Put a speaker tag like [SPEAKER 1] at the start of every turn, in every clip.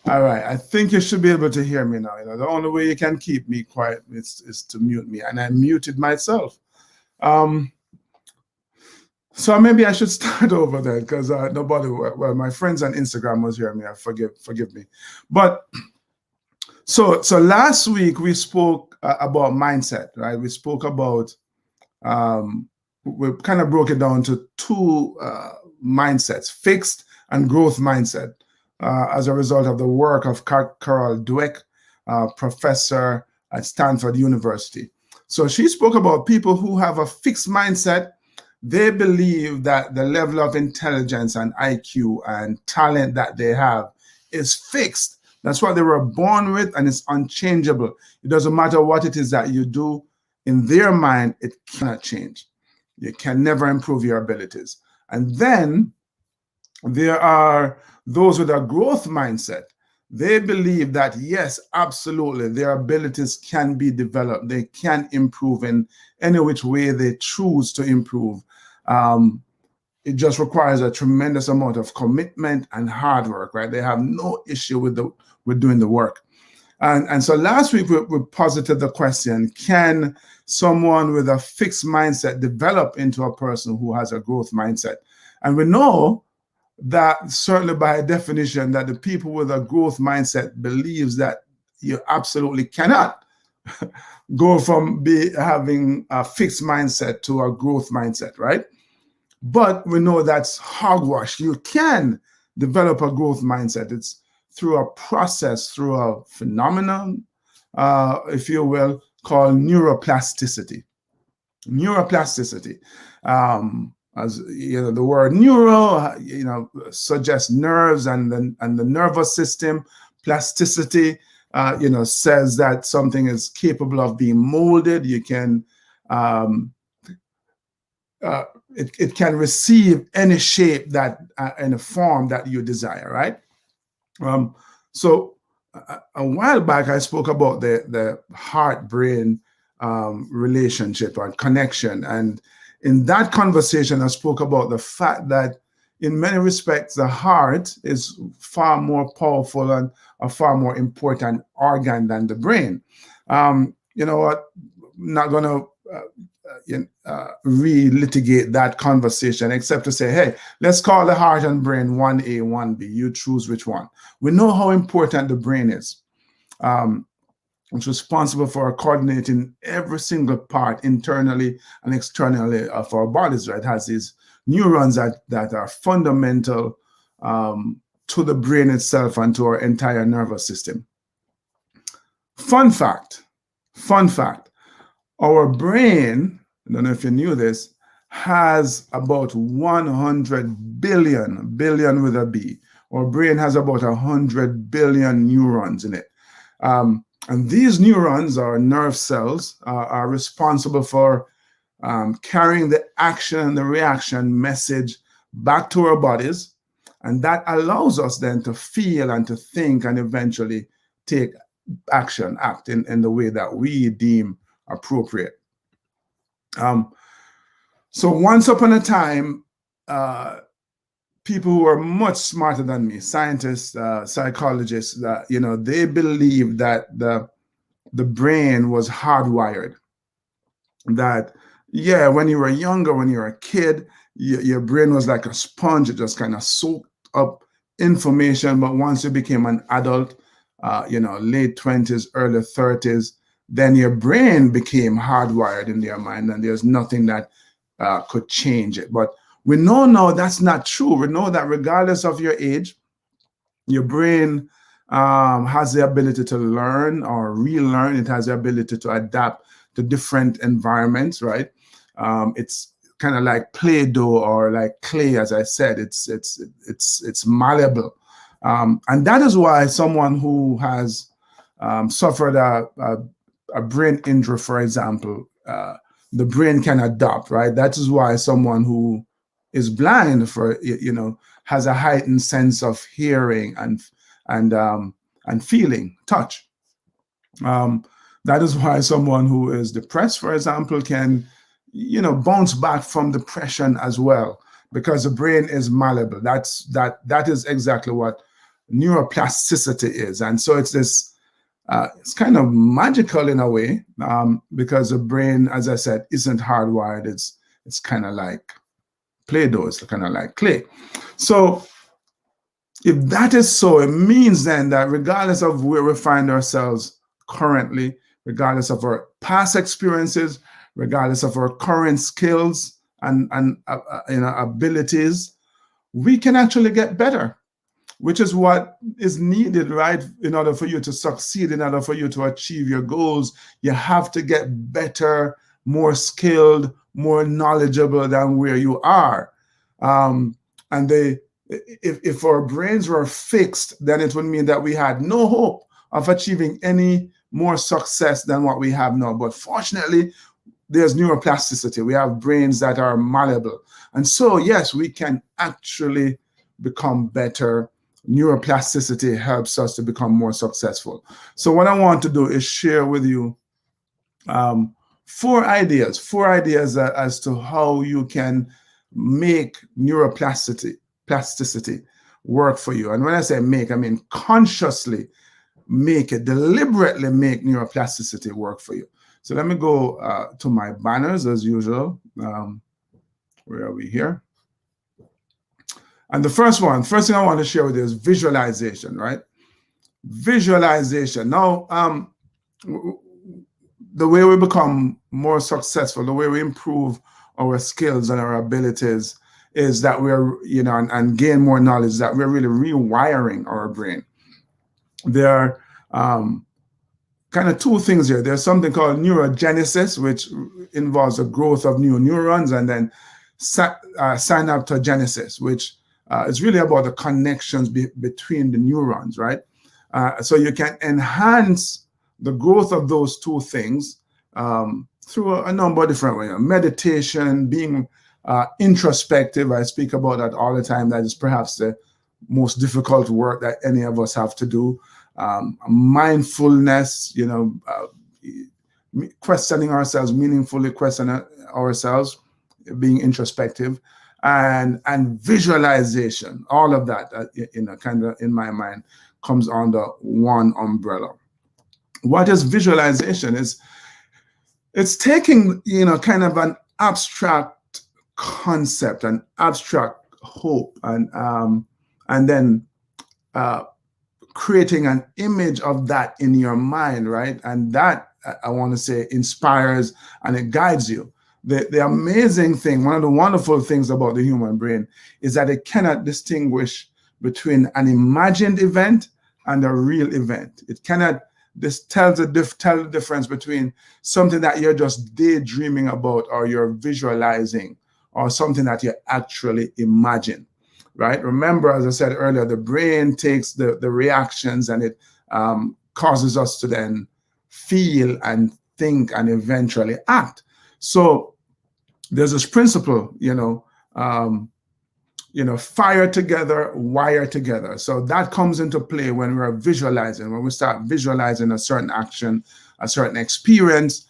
[SPEAKER 1] All right, I think you should be able to hear me now. The only way you can keep me quiet is to mute me, and I muted myself. Um, so maybe I should start over then, because nobody, well, my friends on Instagram was hearing me. I forgive me. But so last week we spoke about mindset, right? We spoke about we kind of broke it down to two mindsets: fixed and growth mindset, as a result of the work of Carol Dweck, professor at Stanford University. So she spoke about people who have a fixed mindset. They believe that the level of intelligence and IQ and talent that they have is fixed. That's what they were born with, and it's unchangeable. It doesn't matter what it is that you do. In their mind, it cannot change. You can never improve your abilities. And then there are those with a growth mindset. They believe that, yes, absolutely, their abilities can be developed. They can improve in any which way they choose to improve. It just requires a tremendous amount of commitment and hard work, right? They have no issue with doing the work. And so last week we posited the question: can someone with a fixed mindset develop into a person who has a growth mindset? And we know that certainly by definition that the people with a growth mindset believes that you absolutely cannot go from having a fixed mindset to a growth mindset, right? But we know that's hogwash. You can develop a growth mindset. It's through a process, through a phenomenon, if you will, called neuroplasticity. Neuroplasticity. As you know, the word neuro, suggests nerves and the nervous system. Plasticity, says that something is capable of being molded. You can it can receive any shape that in a form that you desire, right? So a while back, I spoke about the heart-brain relationship or connection. And in that conversation, I spoke about the fact that in many respects, the heart is far more powerful and a far more important organ than the brain. You know what? I'm not going to relitigate that conversation, except to say, hey, let's call the heart and brain 1A, 1B. You choose which one. We know how important the brain is. It's responsible for coordinating every single part internally and externally of our bodies, right? It has these neurons that are fundamental to the brain itself and to our entire nervous system. Fun fact, our brain, I don't know if you knew this, has about 100 billion with a B. Our brain has about 100 billion neurons in it. And these neurons, or nerve cells, are responsible for carrying the action and the reaction message back to our bodies. And that allows us then to feel and to think and eventually take action, act in the way that we deem appropriate. So once upon a time, people who are much smarter than me, scientists, psychologists, they believed that the brain was hardwired. That, yeah, when you were younger, when you were a kid, your brain was like a sponge. It just kind of soaked up information. But once you became an adult, late 20s, early 30s, then your brain became hardwired in your mind, and there's nothing that could change it. But we know now that's not true. We know that regardless of your age, your brain has the ability to learn or relearn. It has the ability to adapt to different environments, right? It's kind of like Play-Doh or like clay, as I said. It's malleable, and that is why someone who has suffered a brain injury, for example, the brain can adapt, right? That is why someone who is blind, has a heightened sense of hearing and feeling, touch. That is why someone who is depressed, for example, can, bounce back from depression as well, because the brain is malleable. That is exactly what neuroplasticity is. And so it's this, it's kind of magical in a way, because the brain, as I said, isn't hardwired. It's kind of like Play-Doh, it's kind of like clay. So if that is so, it means then that regardless of where we find ourselves currently, regardless of our past experiences, regardless of our current skills and abilities, we can actually get better, which is what is needed, right? In order for you to succeed, in order for you to achieve your goals, you have to get better, more skilled, more knowledgeable than where you are. And if our brains were fixed, then it would mean that we had no hope of achieving any more success than what we have now. But fortunately, there's neuroplasticity. We have brains that are malleable. And so, yes, we can actually become better. Neuroplasticity helps us to become more successful. So what I want to do is share with you four ideas as to how you can make neuroplasticity work for you. And when I say make, I mean consciously make it, deliberately make neuroplasticity work for you. So let me go to my banners as usual. Where are we here? And the first thing I want to share with you is visualization, right? Visualization. Now, the way we become more successful, the way we improve our skills and our abilities is that we're, and gain more knowledge, that we're really rewiring our brain. There are kind of two things here. There's something called neurogenesis, which involves the growth of new neurons, and then synaptogenesis, which is really about the connections between the neurons, right? So you can enhance the growth of those two things through a number of different ways. Meditation, being introspective. I speak about that all the time. That is perhaps the most difficult work that any of us have to do. Mindfulness, questioning ourselves, meaningfully questioning ourselves, being introspective, and visualization. All of that, kind of in my mind, comes under one umbrella. What is visualization? It's taking, kind of an abstract concept, an abstract hope, and then creating an image of that in your mind, right? And that, I want to say, inspires and it guides you. The amazing thing, one of the wonderful things about the human brain is that it cannot distinguish between an imagined event and a real event. It cannot tell the difference between something that you're just daydreaming about or you're visualizing or something that you actually imagine, right? Remember, as I said earlier, the brain takes the reactions and it causes us to then feel and think and eventually act. So there's this principle, fire together, wire together. So that comes into play when we're visualizing, when we start visualizing a certain action, a certain experience.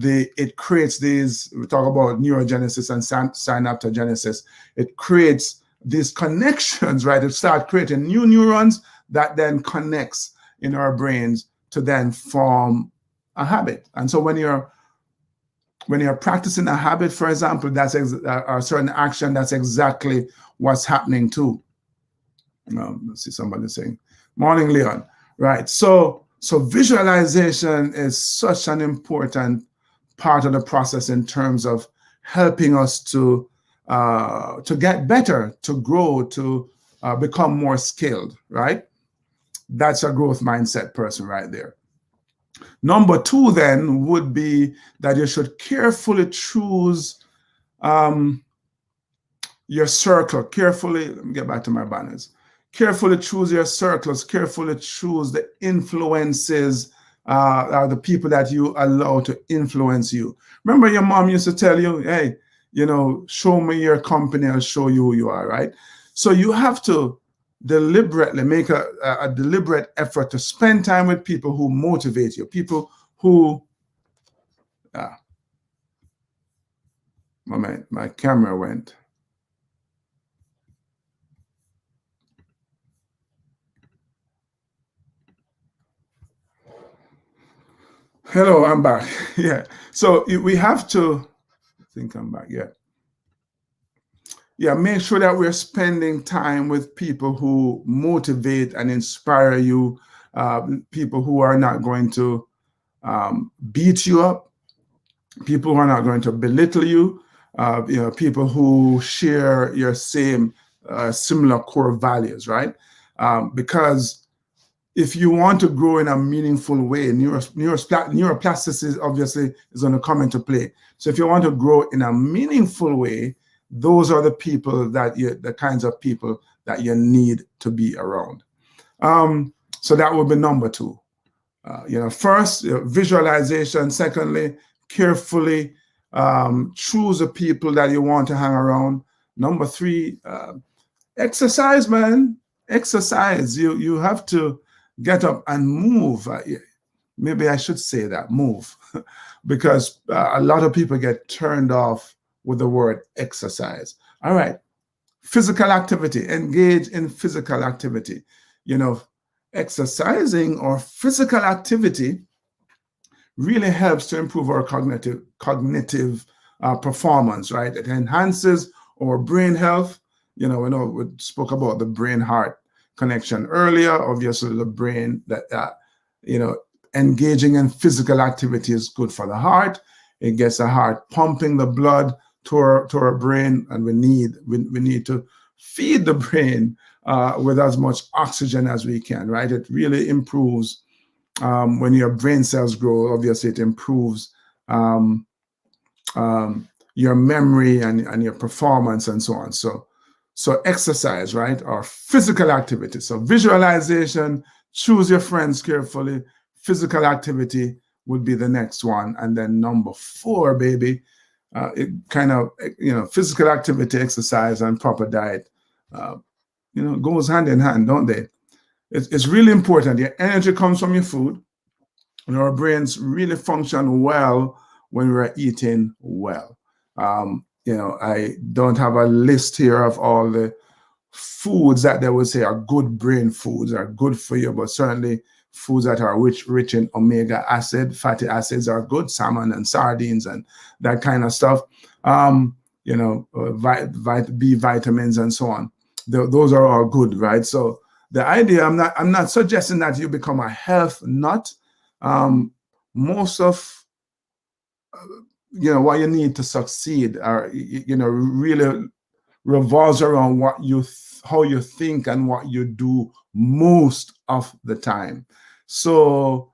[SPEAKER 1] It creates these, we talk about neurogenesis and synaptogenesis. It creates these connections, right? It starts creating new neurons that then connects in our brains to then form a habit. And so when you're practicing a habit, for example, that's a certain action, that's exactly what's happening too. Let's see somebody saying, morning, Leon. Right. So visualization is such an important part of the process in terms of helping us to get better, to grow, to become more skilled, right? That's a growth mindset person right there. Number two, then, would be that you should carefully choose your circle. Carefully, let me get back to my banners. Carefully choose your circles. Carefully choose the influences, the people that you allow to influence you. Remember, your mom used to tell you, hey, show me your company, I'll show you who you are, right? So you have to deliberately make a deliberate effort to spend time with people who motivate you, people who, my camera went. Hello, I'm back. Yeah. So we have to think I'm back. Yeah. Yeah. Make sure that we're spending time with people who motivate and inspire you, people who are not going to beat you up, people who are not going to belittle you, people who share your same similar core values, right? Because if you want to grow in a meaningful way, neuroplasticity obviously is going to come into play. So if you want to grow in a meaningful way, those are the people the kinds of people that you need to be around. So that would be number two. First, visualization. Secondly, carefully choose the people that you want to hang around. Number three, exercise, man. Exercise. You have to get up and move. Maybe I should say that, move, because a lot of people get turned off with the word exercise. All right, physical activity. Engage in physical activity. Exercising or physical activity really helps to improve our cognitive performance, right? It enhances our brain health. We spoke about the brain heart connection earlier. Obviously, the brain engaging in physical activity is good for the heart. It gets the heart pumping the blood to our brain, and we need to feed the brain with as much oxygen as we can, right? It really improves when your brain cells grow. Obviously, it improves um, your memory and your performance and so on. So exercise, right, or physical activity. So visualization, choose your friends carefully. Physical activity would be the next one. And then number four, baby, it kind of, physical activity, exercise, and proper diet, goes hand in hand, don't they? It's really important. Your energy comes from your food, and our brains really function well when we're eating well. I don't have a list here of all the foods that they would say are good brain foods, are good for you, but certainly foods that are rich in omega acid, fatty acids are good, salmon and sardines and that kind of stuff. B vitamins and so on. Those are all good, right? So the idea, I'm not suggesting that you become a health nut. Most of what you need to succeed are really revolves around how you think and what you do most of the time. So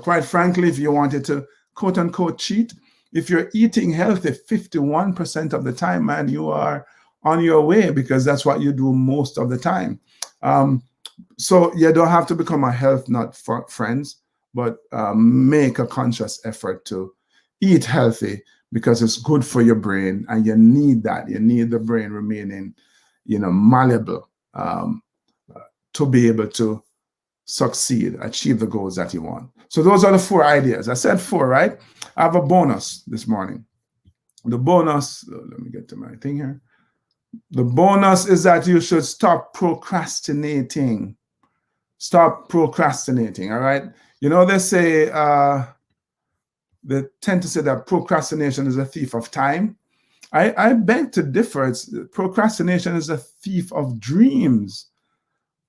[SPEAKER 1] quite frankly, if you wanted to quote unquote cheat, if you're eating healthy 51% of the time, man, you are on your way, because that's what you do most of the time. So you don't have to become a health nut, for friends, but make a conscious effort to eat healthy, because it's good for your brain, and you need that. You need the brain remaining, malleable, to be able to succeed, achieve the goals that you want. So those are the four ideas. I said four, right? I have a bonus this morning. The bonus, let me get to my thing here. The bonus is that you should stop procrastinating. Stop procrastinating, all right? They say, they tend to say that procrastination is a thief of time. I beg to differ. Procrastination is a thief of dreams.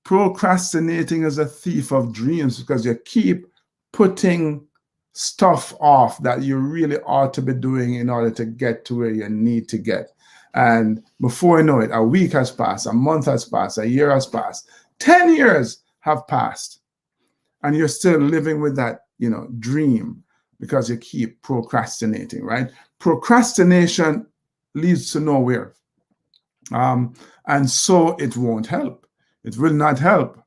[SPEAKER 1] Procrastinating is a thief of dreams, because you keep putting stuff off that you really ought to be doing in order to get to where you need to get. And before you know it, a week has passed, a month has passed, a year has passed, 10 years have passed, and you're still living with that, dream, because you keep procrastinating, right? Procrastination leads to nowhere. And so it won't help. It will not help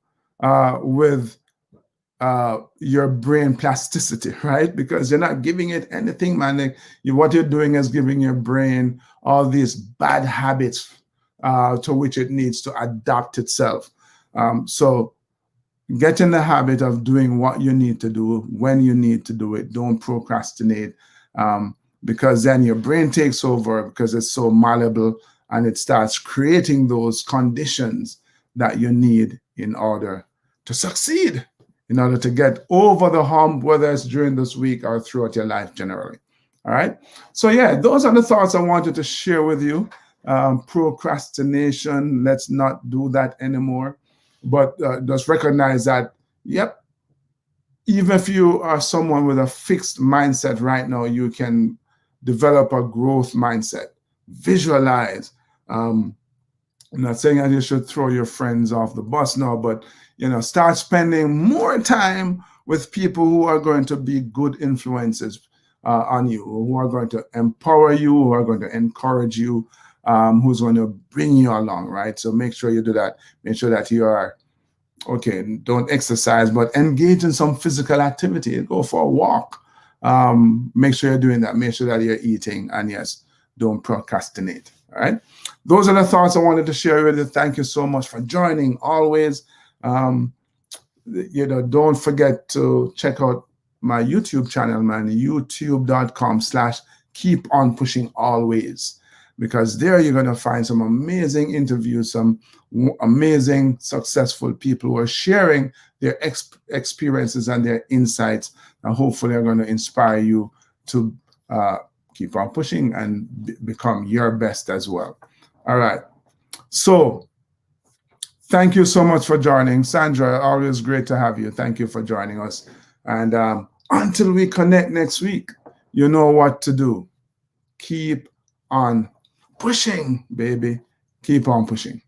[SPEAKER 1] with your brain plasticity, right? Because you're not giving it anything, man. What you're doing is giving your brain all these bad habits to which it needs to adapt itself. So get in the habit of doing what you need to do when you need to do it. Don't procrastinate, because then your brain takes over, because it's so malleable, and it starts creating those conditions that you need in order to succeed. in order to get over the hump, whether it's during this week or throughout your life generally. All right. So yeah, those are the thoughts I wanted to share with you. Procrastination, let's not do that anymore. But just recognize that, yep, even if you are someone with a fixed mindset right now, you can develop a growth mindset. Visualize. I'm not saying that you should throw your friends off the bus now, but start spending more time with people who are going to be good influences on you, who are going to empower you, who are going to encourage you, who's going to bring you along, right? So make sure you do that. Make sure that you are, okay, don't exercise, but engage in some physical activity. Go for a walk. Make sure you're doing that. Make sure that you're eating. And yes, don't procrastinate. All right. Those are the thoughts I wanted to share with you. Thank you so much for joining always. Don't forget to check out my YouTube channel, man, youtube.com/keep-on-pushing-always, because there you're going to find some amazing interviews, some amazing successful people who are sharing their experiences and their insights, and hopefully are going to inspire you to keep on pushing and become your best as well. All right. So thank you so much for joining. Sandra, always great to have you. Thank you for joining us. And until we connect next week, you know what to do. Keep on pushing, baby. Keep on pushing.